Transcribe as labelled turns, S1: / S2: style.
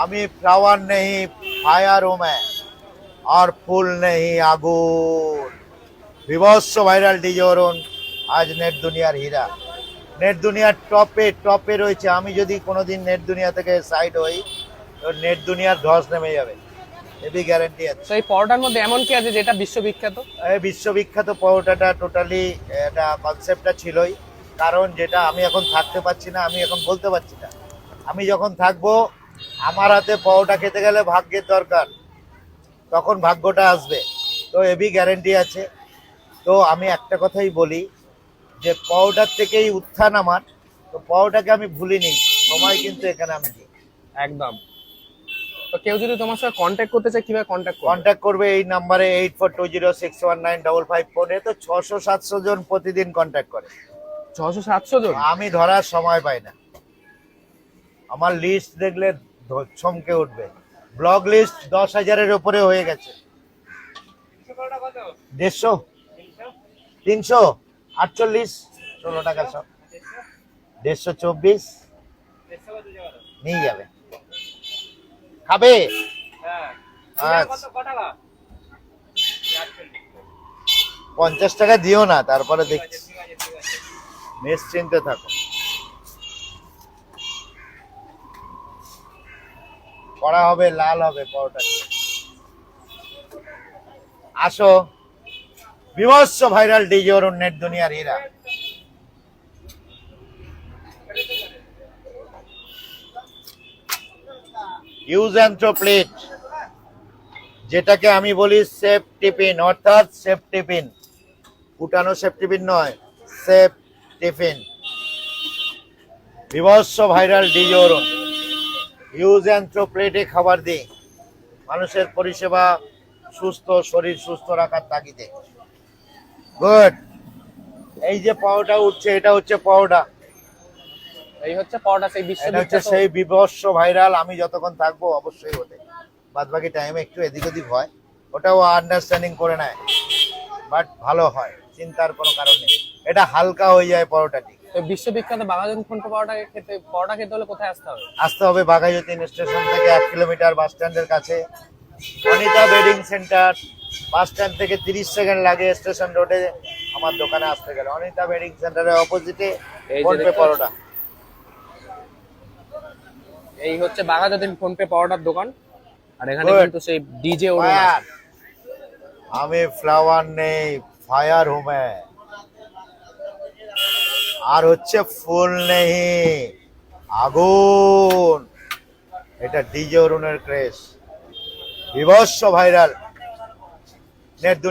S1: আমি ফ্লাওয়ার নেই ফায়ার हूं मैं और ফুল নেই আগুন। বিভৎস ভাইরাল ডিজে অরুণ আজ নেট দুনিয়ার হীরা। নেট দুনিয়ার টপে টপে রয়েছে। আমি যদি কোনোদিন নেট দুনিয়া থেকে সাইড হই তো নেট দুনিয়ার ধস নেমে যাবে, এবি গ্যারান্টি আছে।
S2: তো এই পরোটার মধ্যে এমন কি আছে যেটা বিশ্ববিখ্যাত?
S1: এই বিশ্ববিখ্যাত পরোটাটা টোটালি এটা কনসেপ্টটা ছিলই, কারণ যেটা আমি এখন থাকতে পারছি না, আমি এখন বলতে পারছি না। আমি যখন থাকবো আমার হাতে পরোটা খেতে গেলে ভাগ্যের দরকার, তখন ভাগ্যটা আসবে। তো এবি গ্যারান্টি আছে। তো আমি একটা কথাই বলি যে পরোটার থেকেই উত্থান আমার। তো পরোটাকে আমি ভুলিনি, সময় কিন্তু এখানে আমি দিই।
S2: একদম। তো কেউ যদি তোমার সাথে কন্ট্যাক্ট করতে চায় কিভাবে কন্ট্যাক্ট করবে?
S1: কন্ট্যাক্ট করবে এই নাম্বারে 8420619555। তো 600-700 জন প্রতিদিন কন্ট্যাক্ট করে।
S2: 600-700 জন?
S1: আমি ধরার সময় পাই না। আমার লিস্ট দেখলে চমকে উঠবে। ব্লগ লিস্ট 10,000-এর উপরে হয়ে গেছে। 150, 300, 48, 16 টাকা সব। 124 নিয়ে যাবে। খাবে? আচ্ছা, 50 টাকা দিও না, তারপরে দেখছি। নিশ্চিন্তে থাকো। করা হবে, লাল হবে পরোটা। আসো, বিভৎস ভাইরাল ডিজে অরুণ নেট দুনিয়ার হীরা। ইউজ অ্যান্ড থ্রো প্লেট, যেটাকে আমি বলি সেফ টিফিন, অর্থাৎ সেফ টিফিন। ফুটানো সেফ টিফিন নয়, সেফ টিফিন। বিভৎস viral DJ Arun use and throw প্লেটে খাবার দিই মানুষের পরিষেবা, সুস্থ শরীর সুস্থ রাখার তাগিদে। গুড। এই যে পাওয়াটা উঠছে, এটা হচ্ছে পাওয়াটা।
S2: এই হচ্ছে পরোটা, সেই
S1: এটা হচ্ছে
S2: বিশ্ববিখ্যাত।
S1: সেই বিভৎস ভাইরাল। আমি যতক্ষণ থাকবো অবশ্যই ওঠে, বাদ বাকি টাইমে একটু এদিক ওদিক হয়, ওটাও আন্ডারস্ট্যান্ডিং করে নেয়, বাট ভালো হয়, চিন্তার কোনো কারণ নেই। এটা হালকা হয়ে যায় পরোটাটি।
S2: এই বিশ্ববিখ্যাত বাঘাযতীন ফোনপে পরোটা খেতে হলে কোথায় আসতে হবে?
S1: আসতে হবে বাঘাযতীন স্টেশন থেকে 1 কিলোমিটার, বাস স্ট্যান্ডের কাছে Anita bedding centre. Bus stand থেকে 30 সেকেন্ড লাগে স্টেশন রোডে আমার দোকানে আসতে গেলে। অনিতা বেডিং সেন্টারের অপোজিটে
S2: এই যে
S1: ফোনপে
S2: দেখতে
S1: পরোটা।
S2: এই হচ্ছে বাঘাযতীন ফোনপে পরোটার দোকান। আর এখানে
S1: Good.
S2: কিন্তু সেই ডিজে অরুণ আছে।
S1: ফায়ার, আমি ফ্লাওয়ার নেই ফায়ার हूं मैं, আর হচ্ছে ফুল নেই আগুন। এটা ডিজে অরুণের ক্রেজ, বিভৎস ভাইরাল নেট দুনিয়া।